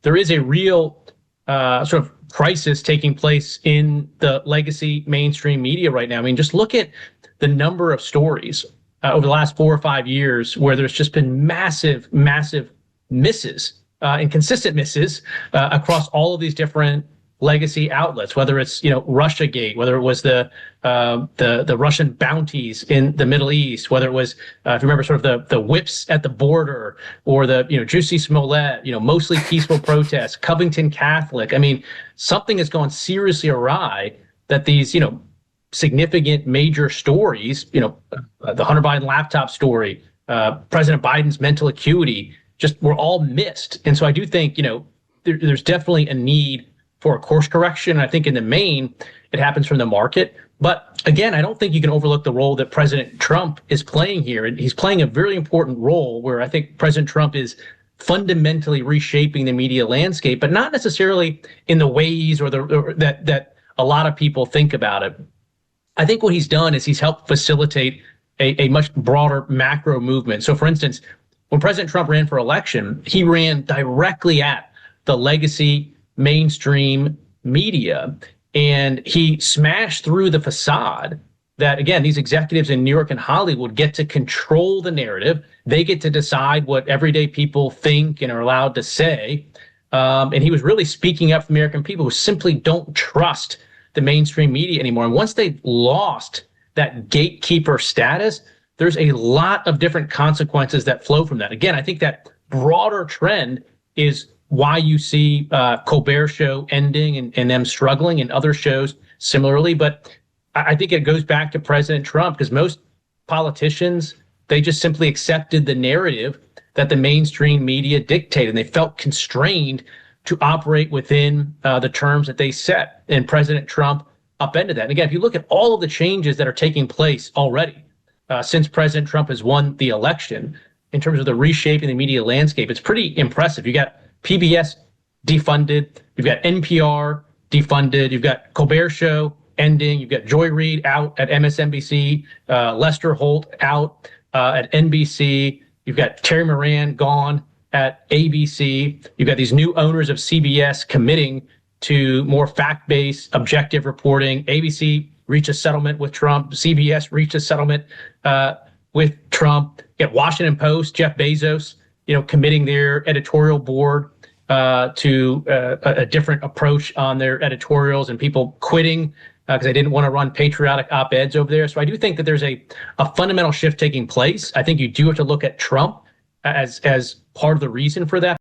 there is a real sort of crisis taking place in the legacy mainstream media right now. I mean, just look at the number of stories over the last 4 or 5 years where there's just been massive, massive misses and consistent misses across all of these different legacy outlets, whether it's Russiagate, whether it was the Russian bounties in the Middle East, whether it was if you remember sort of the whips at the border, or the Jussie Smollett, mostly peaceful protests, Covington Catholic. I mean, something has gone seriously awry that these significant major stories, the Hunter Biden laptop story, President Biden's mental acuity, just were all missed. And so I do think there's definitely a need for a course correction. I think in the main, it happens from the market. But again, I don't think you can overlook the role that President Trump is playing here. And he's playing a very important role where I think President Trump is fundamentally reshaping the media landscape, but not necessarily in the ways that a lot of people think about it. I think what he's done is he's helped facilitate a much broader macro movement. So for instance, when President Trump ran for election, he ran directly at the legacy mainstream media, and he smashed through the facade that, again, these executives in New York and Hollywood get to control the narrative. They get to decide what everyday people think and are allowed to say. And he was really speaking up for American people who simply don't trust the mainstream media anymore. And once they've lost that gatekeeper status, there's a lot of different consequences that flow from that. Again, I think that broader trend is why you see Colbert Show ending and them struggling, and other shows similarly. But I think it goes back to President Trump, because most politicians, they just simply accepted the narrative that the mainstream media dictated, and they felt constrained to operate within the terms that they set. And President Trump upended that. And again, if you look at all of the changes that are taking place already since President Trump has won the election, in terms of the reshaping the media landscape, it's pretty impressive. You got PBS defunded, you've got NPR defunded, you've got Colbert Show ending, you've got Joy Reid out at MSNBC, Lester Holt out at NBC, you've got Terry Moran gone at ABC, you've got these new owners of CBS committing to more fact-based, objective reporting. ABC reached a settlement with Trump, CBS reached a settlement with Trump. You got Washington Post, Jeff Bezos, committing their editorial board to a different approach on their editorials, and people quitting because they didn't want to run patriotic op-eds over there. So I do think that there's a fundamental shift taking place. I think you do have to look at Trump as part of the reason for that.